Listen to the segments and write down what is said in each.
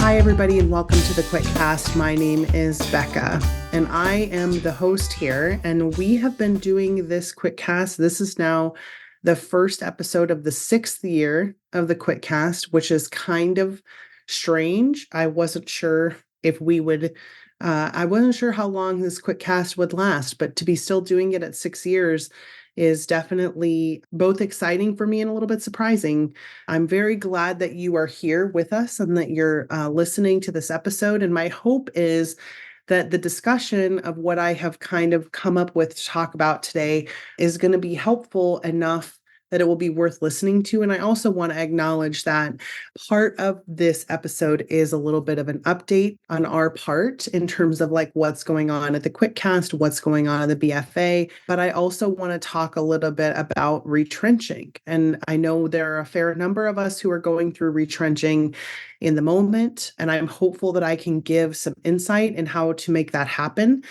Hi, everybody, and welcome to the Quitcast. My name is Becca, and I am the host here. And we have been doing this Quitcast. This is now the first episode of the 6th year of the Quitcast, which is kind of strange. I wasn't sure if we would, I wasn't sure how long this Quitcast would last, but to be still doing it at 6 years is definitely both exciting for me and a little bit surprising. I'm very glad that you are here with us and that you're listening to this episode. And my hope is that the discussion of what I have kind of come up with to talk about today is going to be helpful enough that it will be worth listening to. And I also want to acknowledge that part of this episode is a little bit of an update on our part in terms of like what's going on at the Quitcast, what's going on at the BFA. But I also want to talk a little bit about retrenching. And I know there are a fair number of us who are going through retrenching in the moment. And I'm hopeful that I can give some insight in how to make that happen.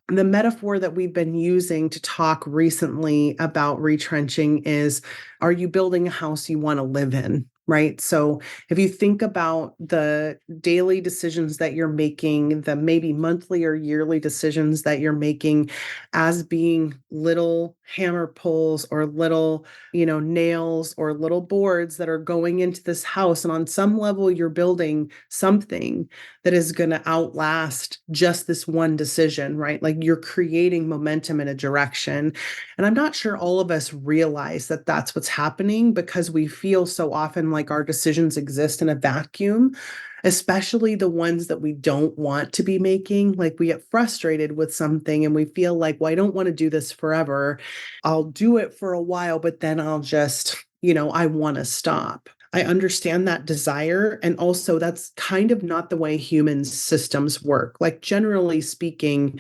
The metaphor that we've been using to talk recently about retrenching is, are you building a house you want to live in? Right. So if you think about the daily decisions that you're making, the maybe monthly or yearly decisions that you're making as being little hammer pulls or little, nails or little boards that are going into this house. And on some level, you're building something that is going to outlast just this one decision, right? Like you're creating momentum in a direction. And I'm not sure all of us realize that that's what's happening because we feel so often like our decisions exist in a vacuum, especially the ones that we don't want to be making. Like we get frustrated with something and we feel like, well, I don't want to do this forever. I'll do it for a while, but then I'll just, I want to stop. I understand that desire. And also, that's kind of not the way human systems work. Like, generally speaking,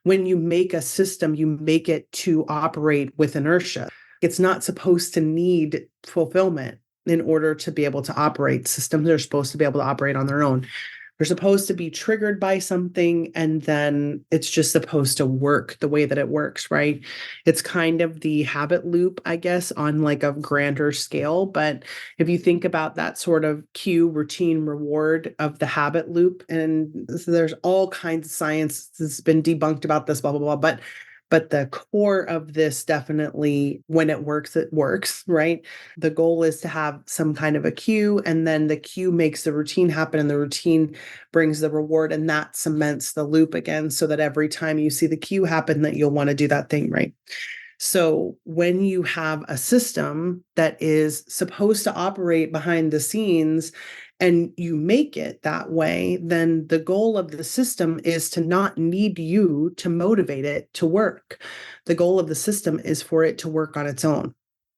when you make a system, you make it to operate with inertia. It's not supposed to need fulfillment in order to be able to operate. Systems are supposed to be able to operate on their own. They're supposed to be triggered by something, and then it's just supposed to work the way that it works, right? It's kind of the habit loop, I guess, on like a grander scale. But if you think about that sort of cue, routine, reward of the habit loop, and so there's all kinds of science that's been debunked about this, blah, blah, blah. But the core of this definitely, when it works, right? The goal is to have some kind of a cue, and then the cue makes the routine happen, and the routine brings the reward, and that cements the loop again, so that every time you see the cue happen, that you'll want to do that thing, right? So when you have a system that is supposed to operate behind the scenes and you make it that way, then the goal of the system is to not need you to motivate it to work. The goal of the system is for it to work on its own.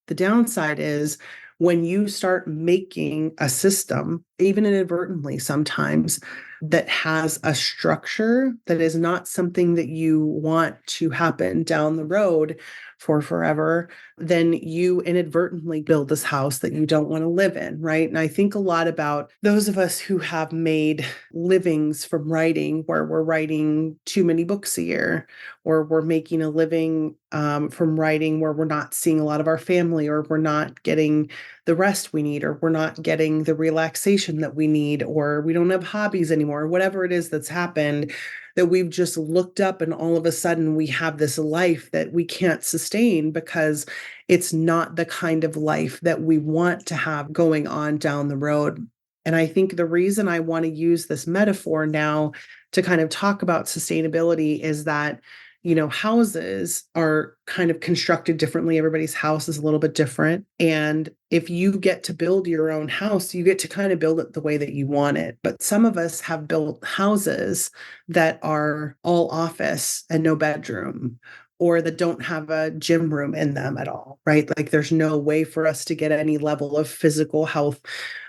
The downside is when you start making a system, even inadvertently sometimes, that has a structure that is not something that you want to happen down the road for forever, then you inadvertently build this house that you don't want to live in, right? And I think a lot about those of us who have made livings from writing, where we're writing too many books a year, or we're making a living from writing where we're not seeing a lot of our family, or we're not getting the rest we need, or we're not getting the relaxation that we need, or we don't have hobbies anymore, whatever it is that's happened, that we've just looked up and all of a sudden we have this life that we can't sustain because it's not the kind of life that we want to have going on down the road. And I think the reason I want to use this metaphor now to kind of talk about sustainability is that houses are kind of constructed differently. Everybody's house is a little bit different. And if you get to build your own house, you get to kind of build it the way that you want it. But some of us have built houses that are all office and no bedroom, or that don't have a gym room in them at all, right? Like there's no way for us to get any level of physical health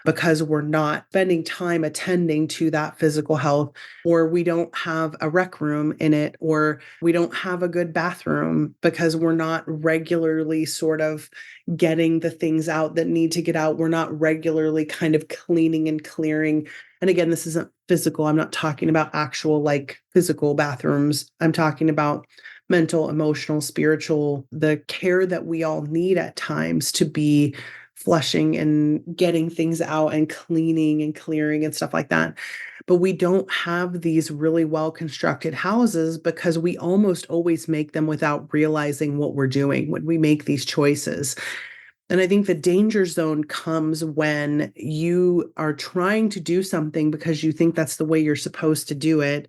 because we're not spending time attending to that physical health, or we don't have a rec room in it, or we don't have a good bathroom because we're not regularly sort of getting the things out that need to get out. We're not regularly kind of cleaning and clearing. And again, this isn't physical. I'm not talking about actual like physical bathrooms. I'm talking about mental, emotional, spiritual, the care that we all need at times to be flushing and getting things out and cleaning and clearing and stuff like that. But we don't have these really well constructed houses because we almost always make them without realizing what we're doing when we make these choices. And I think the danger zone comes when you are trying to do something because you think that's the way you're supposed to do it.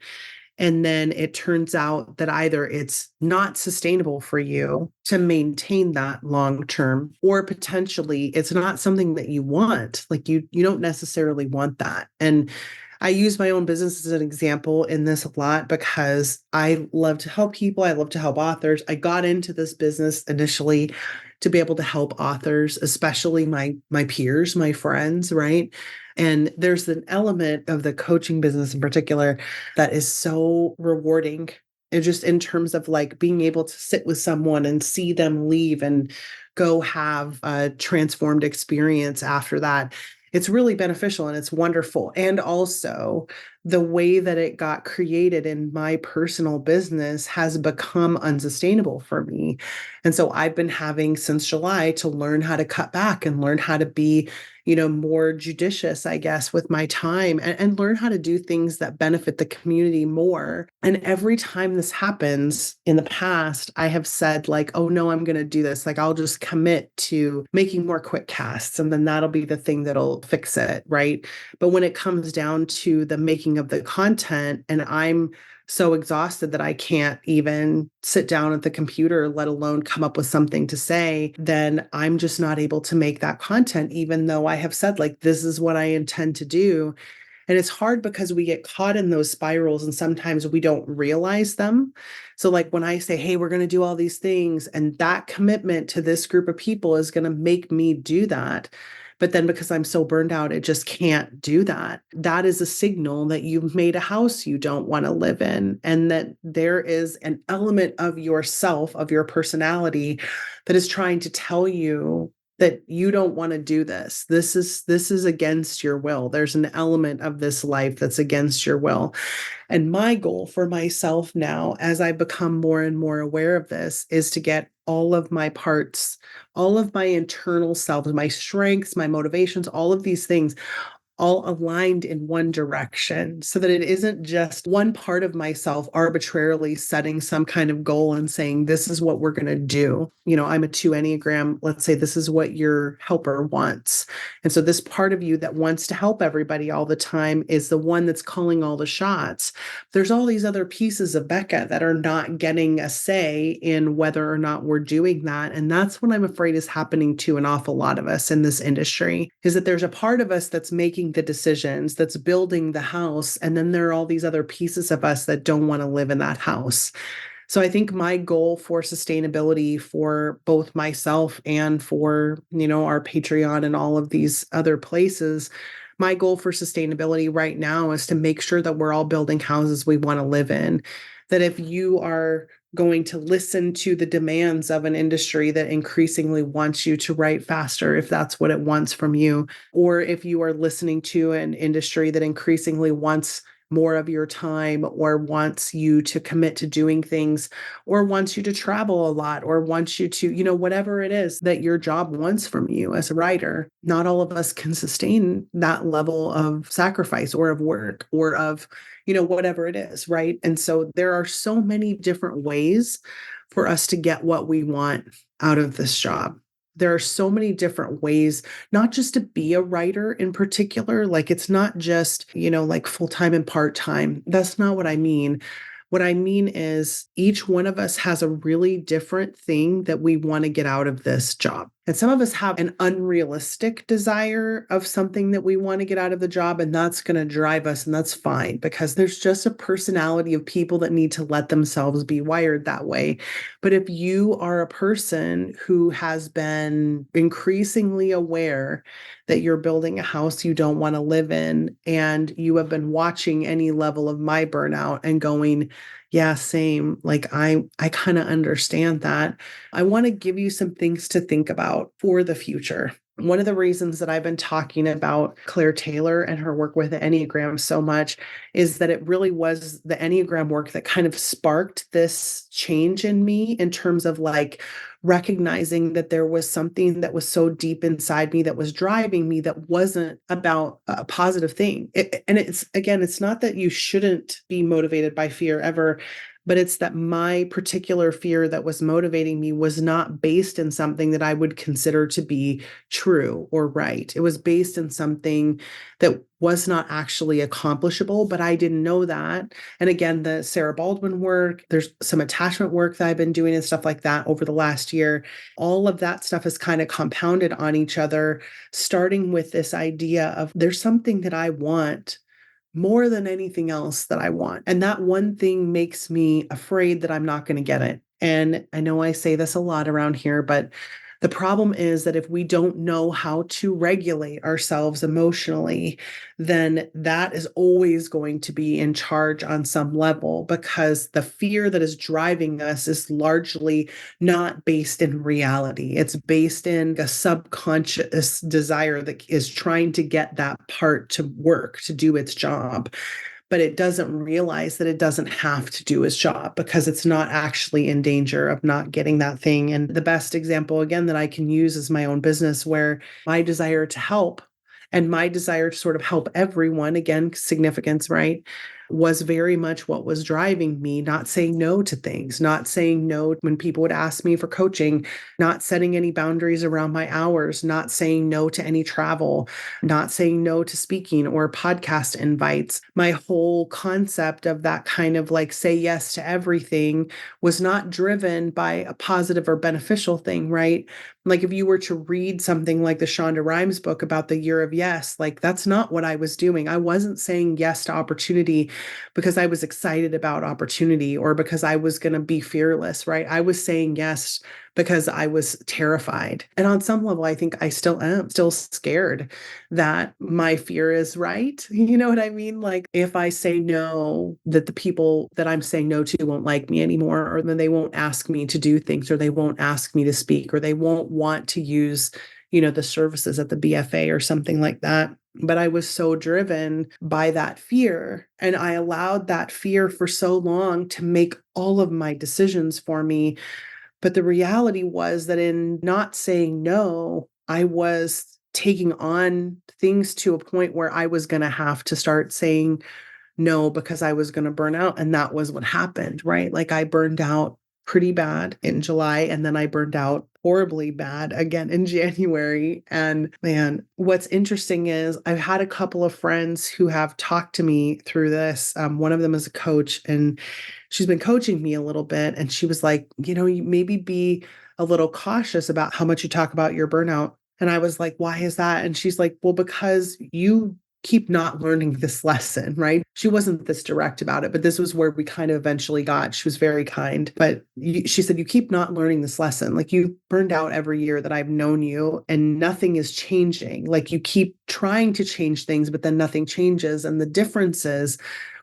And then it turns out that either it's not sustainable for you to maintain that long term, or potentially it's not something that you want. Like you don't necessarily want that. And I use my own business as an example in this a lot because I love to help people. I love to help authors. I got into this business initially to be able to help authors, especially my peers, my friends, right? And there's an element of the coaching business in particular that is so rewarding. And just in terms of like being able to sit with someone and see them leave and go have a transformed experience after that. It's really beneficial and it's wonderful. And also, the way that it got created in my personal business has become unsustainable for me. And so I've been having since July to learn how to cut back and learn how to be, more judicious, I guess, with my time and learn how to do things that benefit the community more. And every time this happens in the past, I have said, like, oh no, I'm going to do this. Like, I'll just commit to making more quick casts and then that'll be the thing that'll fix it. Right. But when it comes down to the making of the content and I'm so exhausted that I can't even sit down at the computer, let alone come up with something to say, then I'm just not able to make that content, even though I have said, like, this is what I intend to do. And it's hard because we get caught in those spirals and sometimes we don't realize them. So, like, when I say, hey, we're going to do all these things, and that commitment to this group of people is going to make me do that. But then because I'm so burned out, it just can't do that. That is a signal that you've made a house you don't want to live in, and that there is an element of yourself, of your personality, that is trying to tell you that you don't want to do this. This is against your will. There's an element of this life that's against your will. And my goal for myself now, as I become more and more aware of this, is to get all of my parts, all of my internal self, my strengths, my motivations, all of these things all aligned in one direction so that it isn't just one part of myself arbitrarily setting some kind of goal and saying, this is what we're going to do. I'm a 2 Enneagram. Let's say this is what your helper wants. And so this part of you that wants to help everybody all the time is the one that's calling all the shots. There's all these other pieces of Becca that are not getting a say in whether or not we're doing that. And that's what I'm afraid is happening to an awful lot of us in this industry, is that there's a part of us that's making the decisions, that's building the house. And then there are all these other pieces of us that don't want to live in that house. So I think my goal for sustainability for both myself and for, our Patreon and all of these other places, my goal for sustainability right now is to make sure that we're all building houses we want to live in. That if you are going to listen to the demands of an industry that increasingly wants you to write faster, if that's what it wants from you, or if you are listening to an industry that increasingly wants more of your time or wants you to commit to doing things or wants you to travel a lot or wants you to, whatever it is that your job wants from you as a writer, not all of us can sustain that level of sacrifice or of work or of, whatever it is, right? And so there are so many different ways for us to get what we want out of this job. There are so many different ways, not just to be a writer in particular. Like, it's not just, like full-time and part-time. That's not what I mean. What I mean is each one of us has a really different thing that we want to get out of this job. And some of us have an unrealistic desire of something that we want to get out of the job, and that's going to drive us, and that's fine because there's just a personality of people that need to let themselves be wired that way. But if you are a person who has been increasingly aware that you're building a house you don't want to live in, and you have been watching any level of my burnout and going, yeah, same. Like I kind of understand that. I want to give you some things to think about for the future. One of the reasons that I've been talking about Claire Taylor and her work with the Enneagram so much is that it really was the Enneagram work that kind of sparked this change in me in terms of like recognizing that there was something that was so deep inside me that was driving me that wasn't about a positive thing. And it's, again, it's not that you shouldn't be motivated by fear ever, but it's that my particular fear that was motivating me was not based in something that I would consider to be true or right. It was based in something that was not actually accomplishable, but I didn't know that. And again, the Sarah Baldwin work, there's some attachment work that I've been doing and stuff like that over the last year. All of that stuff is kind of compounded on each other, starting with this idea of there's something that I want more than anything else that I want. And that one thing makes me afraid that I'm not going to get it. And I know I say this a lot around here, but the problem is that if we don't know how to regulate ourselves emotionally, then that is always going to be in charge on some level, because the fear that is driving us is largely not based in reality. It's based in a subconscious desire that is trying to get that part to work, to do its job, but it doesn't realize that it doesn't have to do its job because it's not actually in danger of not getting that thing. And the best example, again, that I can use is my own business, where my desire to help and my desire to sort of help everyone, again, significance, right, was very much what was driving me, not saying no to things, not saying no when people would ask me for coaching, not setting any boundaries around my hours, not saying no to any travel, not saying no to speaking or podcast invites. My whole concept of that kind of like say yes to everything was not driven by a positive or beneficial thing, right? Like if you were to read something like the Shonda Rhimes book about the year of yes, like that's not what I was doing. I wasn't saying yes to opportunity because I was excited about opportunity or because I was going to be fearless, right? I was saying yes because I was terrified. And on some level, I think I still am still scared that my fear is right. You know what I mean? Like if I say no, that the people that I'm saying no to won't like me anymore, or then they won't ask me to do things, or they won't ask me to speak, or they won't want to use, the services at the BFA or something like that. But I was so driven by that fear, and I allowed that fear for so long to make all of my decisions for me. But the reality was that in not saying no, I was taking on things to a point where I was going to have to start saying no because I was going to burn out. And that was what happened, right? Like I burned out pretty bad in July, and then I burned out horribly bad again in January. And man, what's interesting is I've had a couple of friends who have talked to me through this. One of them is a coach, and she's been coaching me a little bit. And she was like, you maybe be a little cautious about how much you talk about your burnout. And I was like, why is that? And she's like, well, because you keep not learning this lesson, right? She wasn't this direct about it, but this was where we kind of eventually got. She was very kind, but she said, you keep not learning this lesson. Like you burned out every year that I've known you and nothing is changing. Like you keep trying to change things, but then nothing changes. And the difference is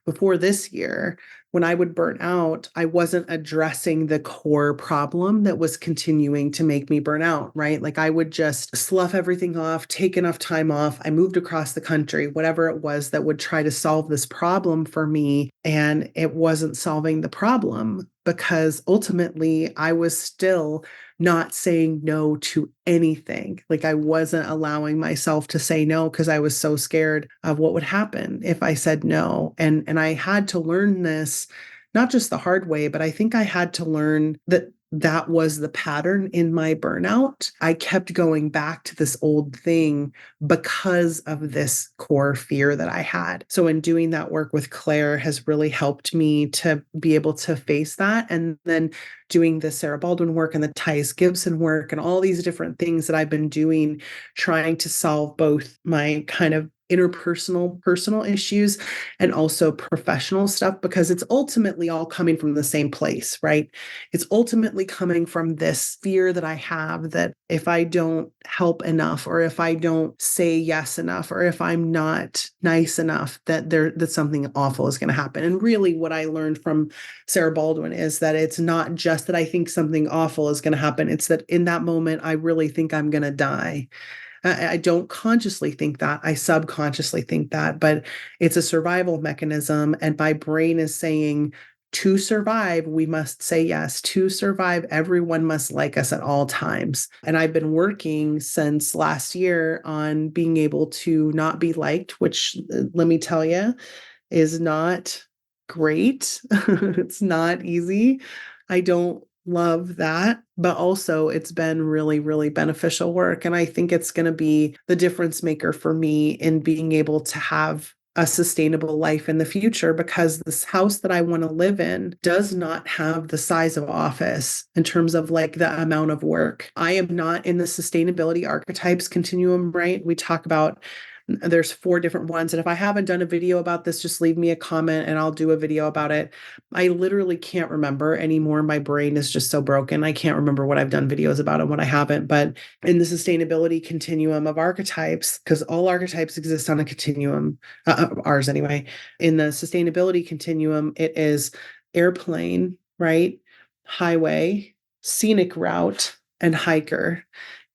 before this year, when I would burn out, I wasn't addressing the core problem that was continuing to make me burn out, right? Like I would just slough everything off, take enough time off. I moved across the country, whatever it was that would try to solve this problem for me. And it wasn't solving the problem because ultimately I was still not saying no to anything. Like I wasn't allowing myself to say no because I was so scared of what would happen if I said no. And I had to learn this, not just the hard way, but I think I had to learn that that was the pattern in my burnout. I kept going back to this old thing because of this core fear that I had. So in doing that work with Claire has really helped me to be able to face that. And then doing the Sarah Baldwin work and the Thais Gibson work and all these different things that I've been doing, trying to solve both my kind of interpersonal, personal issues and also professional stuff, because it's ultimately all coming from the same place, right? It's ultimately coming from this fear that I have that if I don't help enough, or if I don't say yes enough, or if I'm not nice enough, that something awful is going to happen. And really what I learned from Sarah Baldwin is that it's not just that I think something awful is going to happen. It's that in that moment, I really think I'm going to die. I don't consciously think that. I subconsciously think that, but it's a survival mechanism. And my brain is saying, To survive, we must say yes. To survive, everyone must like us at all times. And I've been working since last year on being able to not be liked, which let me tell you, is not great. It's not easy. I don't love that, but also it's been really, really beneficial work. And I think it's going to be the difference maker for me in being able to have a sustainable life in the future, because this house that I want to live in does not have the size of office in terms of like the amount of work. I am not in the sustainability archetypes continuum, right? We talk about there's 4 different ones. And if I haven't done a video about this, just leave me a comment and I'll do a video about it. I literally can't remember anymore. My brain is just so broken. I can't remember what I've done videos about and what I haven't. But in the sustainability continuum of archetypes, because all archetypes exist on a continuum, ours anyway, in the sustainability continuum, it is airplane, right? Highway, scenic route, and hiker.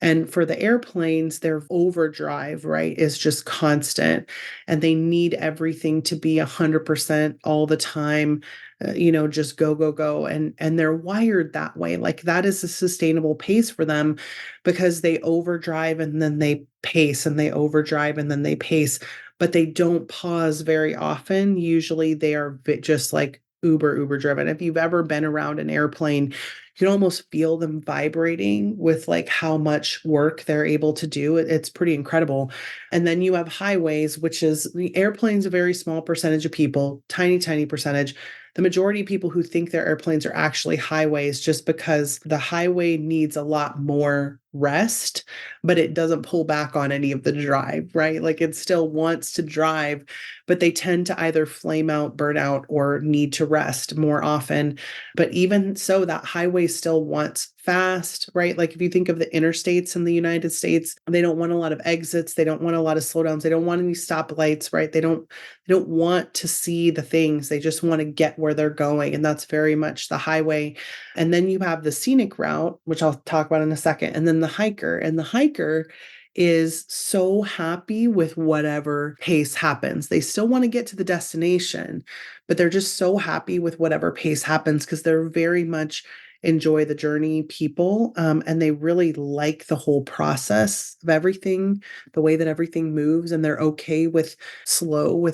And for the airplanes, their overdrive, right, is just constant. And they need everything to be 100% all the time, just go, go, go. And they're wired that way. Like that is a sustainable pace for them because they overdrive and then they pace and they overdrive and then they pace, but they don't pause very often. Usually they are just like uber driven. If you've ever been around an airplane, you can almost feel them vibrating with like how much work they're able to do. It's pretty incredible. And then you have highways, which is the airplane's a very small percentage of people, tiny percentage. The majority of people who think their airplanes are actually highways just because the highway needs a lot more rest, but it doesn't pull back on any of the drive, right? Like it still wants to drive, but they tend to either flame out, burn out, or need to rest more often. But even so, that highway still wants fast, right? Like if you think of the interstates in the United States, they don't want a lot of exits, they don't want a lot of slowdowns, they don't want any stoplights, right? They don't want to see the things. They just want to get where they're going. And that's very much the highway. And then you have the scenic route, which I'll talk about in a second, and then the hiker. And the hiker is so happy with whatever pace happens. They still want to get to the destination, but they're just so happy with whatever pace happens because they're very much enjoy the journey people, and they really like the whole process of everything, the way that everything moves, and they're okay with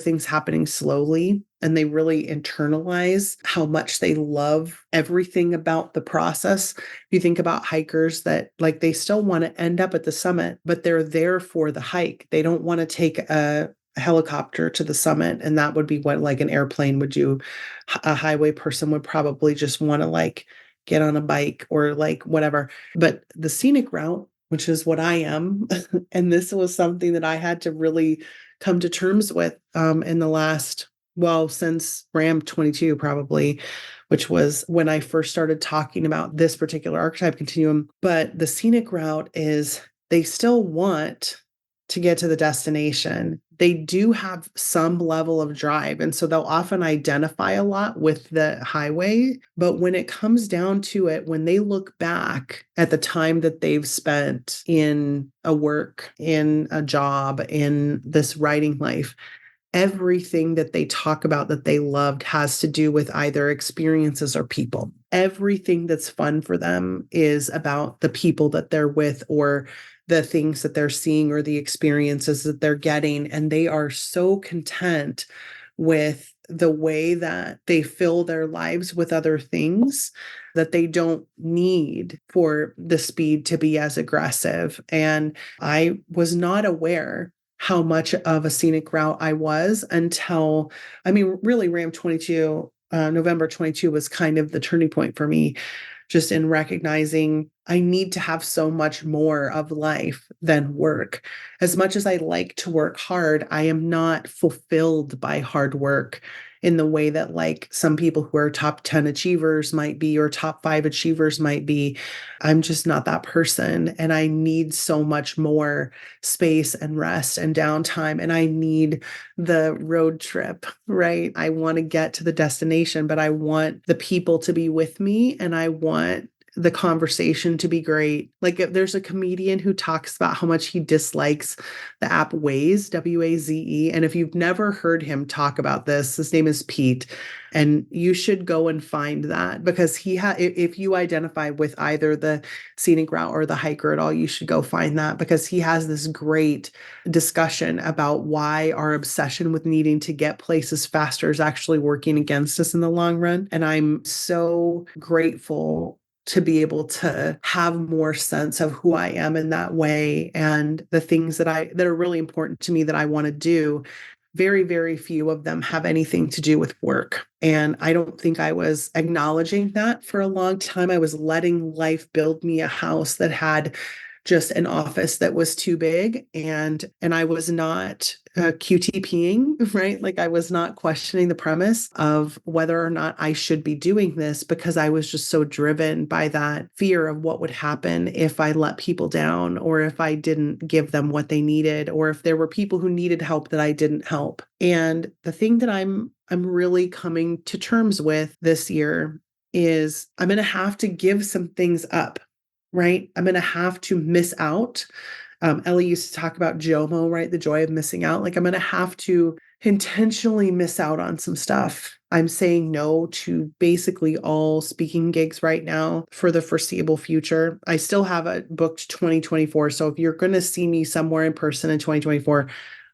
things happening slowly, and they really internalize how much they love everything about the process. You think about hikers that like they still want to end up at the summit, but they're there for the hike. They don't want to take a helicopter to the summit, and that would be what like an airplane would do. A highway person would probably just want to like get on a bike or like whatever. But the scenic route, which is what I am, and this was something that I had to really come to terms with in the last, well, since Ram 22 probably, which was when I first started talking about this particular archetype continuum. But the scenic route is they still want to get to the destination. They do have some level of drive. And so they'll often identify a lot with the highway. But when it comes down to it, when they look back at the time that they've spent in a work, in a job, in this writing life, everything that they talk about that they loved has to do with either experiences or people. Everything that's fun for them is about the people that they're with or the things that they're seeing or the experiences that they're getting. And they are so content with the way that they fill their lives with other things that they don't need for the speed to be as aggressive. And I was not aware how much of a scenic route I was until, I mean, really Ram 22, November 22 was kind of the turning point for me, just in recognizing I need to have so much more of life than work. As much as I like to work hard, I am not fulfilled by hard work in the way that like some people who are top 10 achievers might be or top 5 achievers might be. I'm just not that person. And I need so much more space and rest and downtime. And I need the road trip, right? I want to get to the destination, but I want the people to be with me and I want the conversation to be great. Like if there's a comedian who talks about how much he dislikes the app Waze, Waze. And if you've never heard him talk about this, his name is Pete. And you should go and find that because if you identify with either the scenic route or the hiker at all, you should go find that because he has this great discussion about why our obsession with needing to get places faster is actually working against us in the long run. And I'm so grateful to be able to have more sense of who I am in that way and the things that are really important to me that I want to do. Very, very few of them have anything to do with work. And I don't think I was acknowledging that for a long time. I was letting life build me a house that had just an office that was too big and I was not QTPing, right? Like I was not questioning the premise of whether or not I should be doing this because I was just so driven by that fear of what would happen if I let people down or if I didn't give them what they needed or if there were people who needed help that I didn't help. And the thing that I'm really coming to terms with this year is I'm going to have to give some things up, right? I'm going to have to miss out. Ellie used to talk about JOMO, right? The joy of missing out. Like I'm going to have to intentionally miss out on some stuff. I'm saying no to basically all speaking gigs right now for the foreseeable future. I still have a booked 2024. So if you're going to see me somewhere in person in 2024,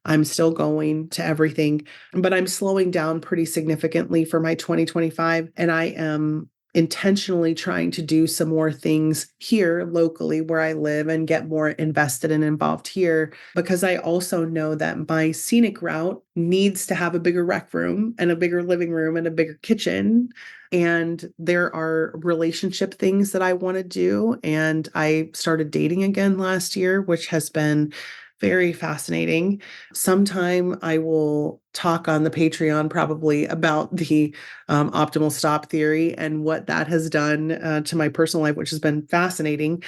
I'm still going to everything, but I'm slowing down pretty significantly for my 2025. And I am intentionally trying to do some more things here locally where I live and get more invested and involved here because I also know that my scenic route needs to have a bigger rec room and a bigger living room and a bigger kitchen. And there are relationship things that I want to do. And I started dating again last year, which has been very fascinating. Sometime I will talk on the Patreon probably about the optimal stop theory and what that has done to my personal life, which has been fascinating.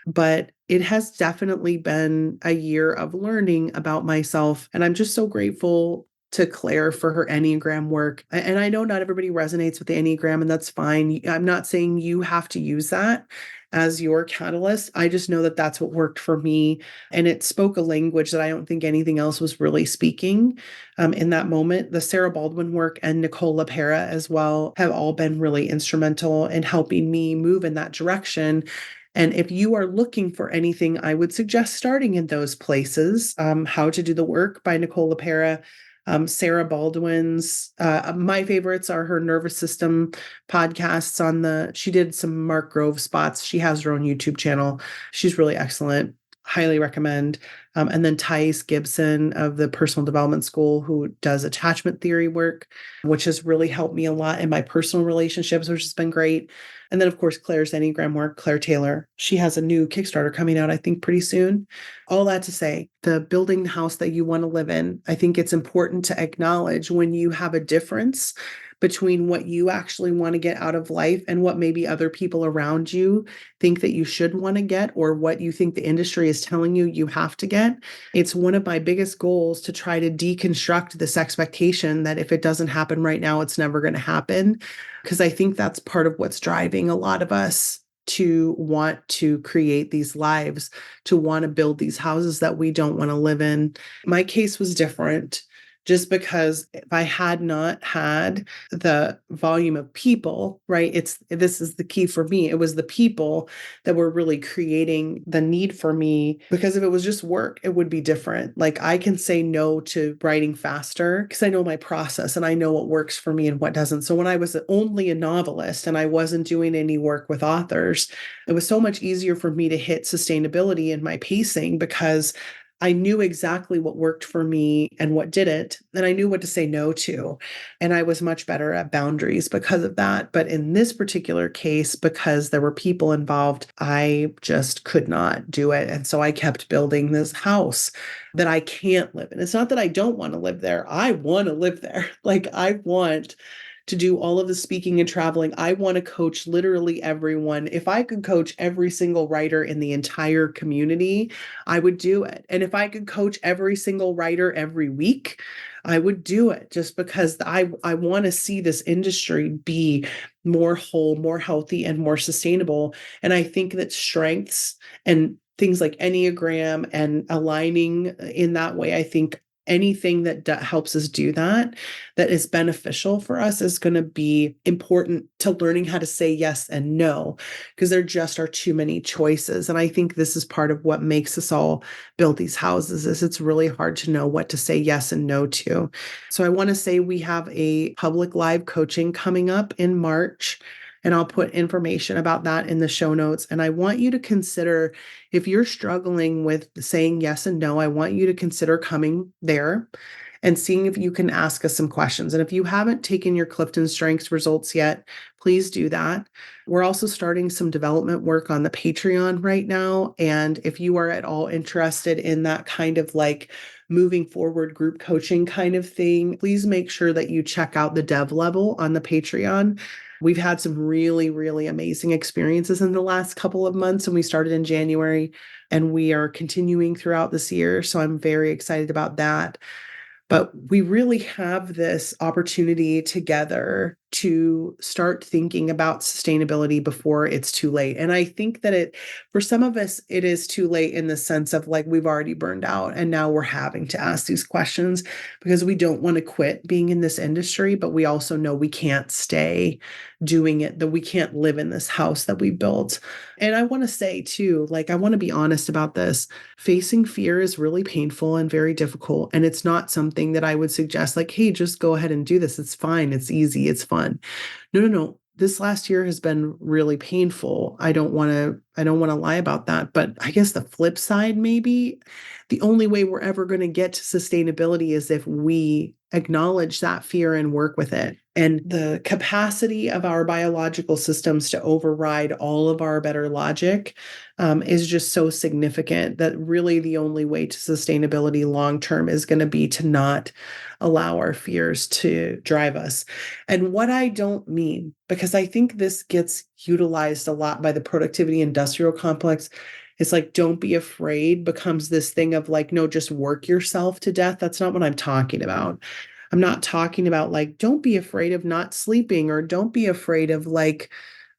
But it has definitely been a year of learning about myself. And I'm just so grateful to Claire for her Enneagram work. And I know not everybody resonates with the Enneagram, and that's fine. I'm not saying you have to use that as your catalyst. I just know that that's what worked for me. And it spoke a language that I don't think anything else was really speaking in that moment. The Sarah Baldwin work and Nicole LaPera as well have all been really instrumental in helping me move in that direction. And if you are looking for anything, I would suggest starting in those places. How to Do the Work by Nicole LaPera. Sarah Baldwin's, my favorites are her nervous system podcasts she did some Mark Grove spots. She has her own YouTube channel. She's really excellent. Highly recommend. And then Thais Gibson of the Personal Development School, who does attachment theory work, which has really helped me a lot in my personal relationships, which has been great. And then, of course, Claire's Enneagram work, Claire Taylor. She has a new Kickstarter coming out, I think, pretty soon. All that to say, the building the house that you want to live in, I think it's important to acknowledge when you have a difference between what you actually want to get out of life and what maybe other people around you think that you should want to get or what you think the industry is telling you you have to get. It's one of my biggest goals to try to deconstruct this expectation that if it doesn't happen right now, it's never going to happen. Because I think that's part of what's driving a lot of us to want to create these lives, to want to build these houses that we don't want to live in. My case was different just because if I had not had the volume of people, right? This is the key for me. It was the people that were really creating the need for me, because if it was just work, it would be different. Like I can say no to writing faster because I know my process and I know what works for me and what doesn't. So when I was only a novelist and I wasn't doing any work with authors, it was so much easier for me to hit sustainability in my pacing because I knew exactly what worked for me and what didn't, and I knew what to say no to. And I was much better at boundaries because of that. But in this particular case, because there were people involved, I just could not do it. And so I kept building this house that I can't live in. It's not that I don't want to live there. I want to live there. Like I want to do all of the speaking and traveling. I want to coach literally everyone. If I could coach every single writer in the entire community, I would do it. And if I could coach every single writer every week, I would do it, just because I want to see this industry be more whole, more healthy, and more sustainable. And I think that strengths and things like Enneagram and aligning in that way, I think anything that helps us do that, that is beneficial for us, is going to be important to learning how to say yes and no, because there just are too many choices. And I think this is part of what makes us all build these houses, is it's really hard to know what to say yes and no to. So I want to say we have a public live coaching coming up in March, and I'll put information about that in the show notes. And I want you to consider, if you're struggling with saying yes and no, I want you to consider coming there and seeing if you can ask us some questions. And if you haven't taken your Clifton Strengths results yet, please do that. We're also starting some development work on the Patreon right now. And if you are at all interested in that kind of like moving forward group coaching kind of thing, please make sure that you check out the dev level on the Patreon. We've had some really, really amazing experiences in the last couple of months, and we started in January, and we are continuing throughout this year. So I'm very excited about that. But we really have this opportunity together to start thinking about sustainability before it's too late. And I think that for some of us, it is too late in the sense of like we've already burned out and now we're having to ask these questions because we don't want to quit being in this industry, but we also know we can't stay doing it, that we can't live in this house that we built. And I want to say too, like, I want to be honest about this. Facing fear is really painful and very difficult. And it's not something that I would suggest, like, hey, just go ahead and do this. It's fine. It's easy. It's fun. No, no, no. This last year has been really painful. I don't want to lie about that. But I guess the flip side, maybe the only way we're ever going to get to sustainability is if we acknowledge that fear and work with it. And the capacity of our biological systems to override all of our better logic is just so significant that really the only way to sustainability long term is going to be to not allow our fears to drive us. And what I don't mean, because I think this gets utilized a lot by the productivity industrial complex, it's like, don't be afraid becomes this thing of like, no, just work yourself to death. That's not what I'm talking about. I'm not talking about like, don't be afraid of not sleeping, or don't be afraid of like,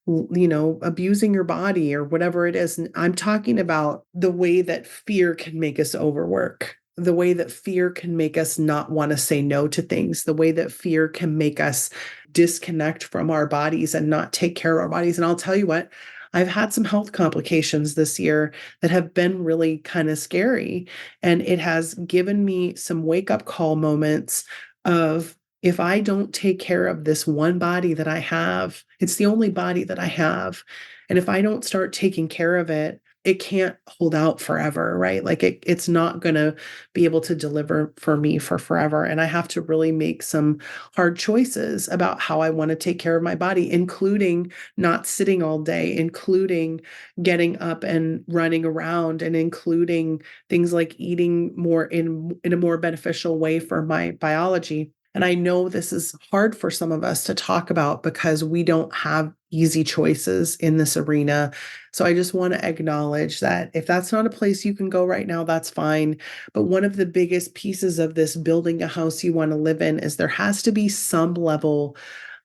abusing your body or whatever it is. I'm talking about the way that fear can make us overwork, the way that fear can make us not want to say no to things, the way that fear can make us disconnect from our bodies and not take care of our bodies. And I'll tell you what, I've had some health complications this year that have been really kind of scary. And it has given me some wake up call moments of, if I don't take care of this one body that I have, it's the only body that I have. And if I don't start taking care of it, it can't hold out forever, right? Like it's not going to be able to deliver for me for forever. And I have to really make some hard choices about how I want to take care of my body, including not sitting all day, including getting up and running around, and including things like eating more in a more beneficial way for my biology. And I know this is hard for some of us to talk about because we don't have easy choices in this arena. So I just want to acknowledge that if that's not a place you can go right now, that's fine. But one of the biggest pieces of this building a house you want to live in is there has to be some level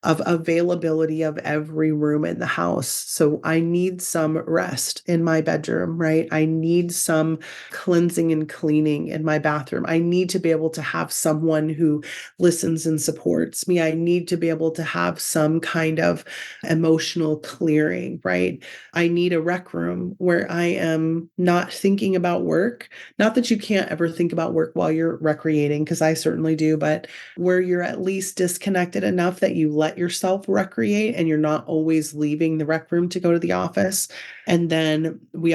of availability of every room in the house. So I need some rest in my bedroom, right? I need some cleansing and cleaning in my bathroom. I need to be able to have someone who listens and supports me. I need to be able to have some kind of emotional clearing, right? I need a rec room where I am not thinking about work. Not that you can't ever think about work while you're recreating, because I certainly do, but where you're at least disconnected enough that you let yourself recreate and you're not always leaving the rec room to go to the office. And then we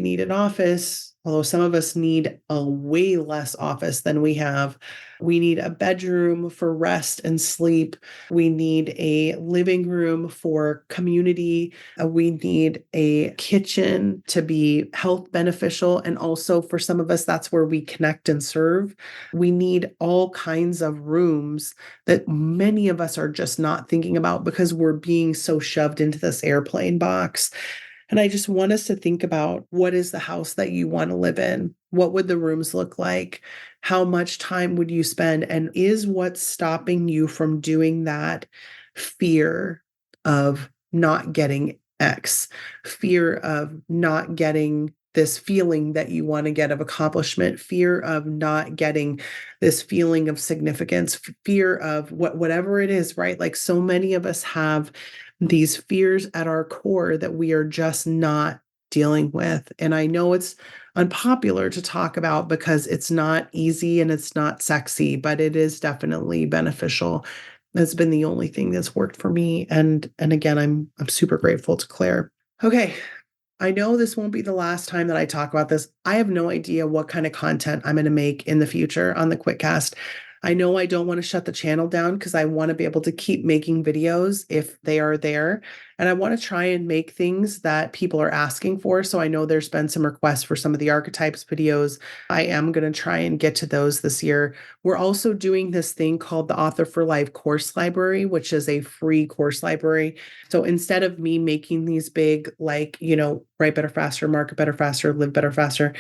need an office although some of us need a way less office than we have. We need a bedroom for rest and sleep. We need a living room for community. We need a kitchen to be health beneficial. And also for some of us, that's where we connect and serve. We need all kinds of rooms that many of us are just not thinking about because we're being so shoved into this airplane box. And I just want us to think about, what is the house that you want to live in? What would the rooms look like? How much time would you spend? And is what's stopping you from doing that fear of not getting X, fear of not getting this feeling that you want to get of accomplishment, fear of not getting this feeling of significance, fear of whatever it is, right? Like so many of us have these fears at our core that we are just not dealing with. And I know it's unpopular to talk about because it's not easy and it's not sexy, but it is definitely beneficial. That's been the only thing that's worked for me. And again, I'm super grateful to Claire. Okay, I know this won't be the last time that I talk about this. I have no idea what kind of content I'm going to make in the future on the Quitcast. I know I don't want to shut the channel down because I want to be able to keep making videos if they are there. And I want to try and make things that people are asking for. So I know there's been some requests for some of the archetypes videos. I am going to try and get to those this year. We're also doing this thing called the Author for Life course library, which is a free course library. So instead of me making these big, like, write better, faster, market better, faster, live better, faster,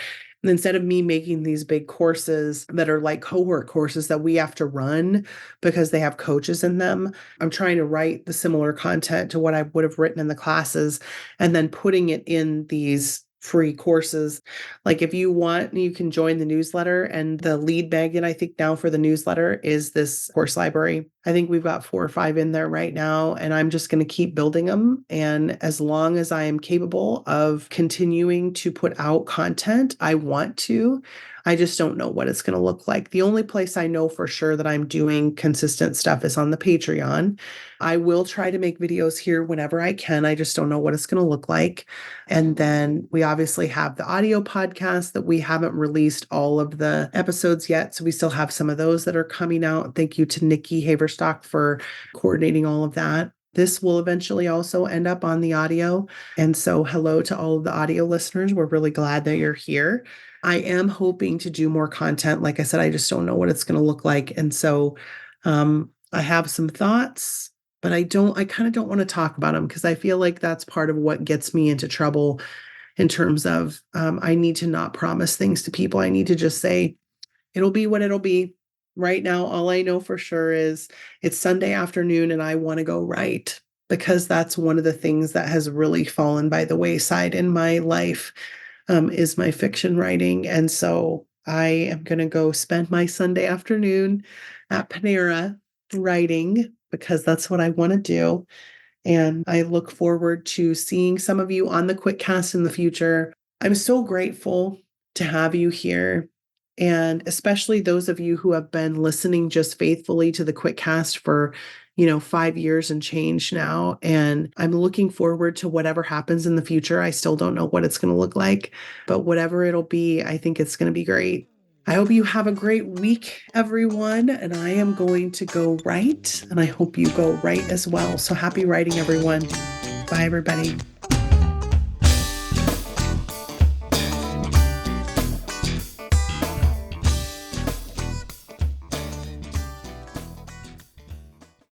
and instead of me making these big courses that are like cohort courses that we have to run because they have coaches in them, I'm trying to write the similar content to what I would have written in the classes and then putting it in these free courses. Like if you want, you can join the newsletter, and the lead magnet I think now for the newsletter is this course library. I think we've got 4 or 5 in there right now, and I'm just going to keep building them. And as long as I am capable of continuing to put out content, I want to. I just don't know what it's going to look like. The only place I know for sure that I'm doing consistent stuff is on the Patreon. I will try to make videos here whenever I can. I just don't know what it's going to look like. And then we obviously have the audio podcast that we haven't released all of the episodes yet. So we still have some of those that are coming out. Thank you to Nikki Haverstock for coordinating all of that. This will eventually also end up on the audio. And so hello to all of the audio listeners. We're really glad that you're here. I am hoping to do more content. Like I said, I just don't know what it's going to look like. And so I have some thoughts, but I kind of don't want to talk about them because I feel like that's part of what gets me into trouble in terms of I need to not promise things to people. I need to just say, it'll be what it'll be. Right now, all I know for sure is it's Sunday afternoon and I want to go write, because that's one of the things that has really fallen by the wayside in my life, is my fiction writing. And so I am going to go spend my Sunday afternoon at Panera writing because that's what I want to do. And I look forward to seeing some of you on the Quitcast in the future. I'm so grateful to have you here. And especially those of you who have been listening just faithfully to the Quitcast for, 5 years and change now. And I'm looking forward to whatever happens in the future. I still don't know what it's going to look like, but whatever it'll be, I think it's going to be great. I hope you have a great week, everyone. And I am going to go write, and I hope you go write as well. So happy writing, everyone. Bye, everybody.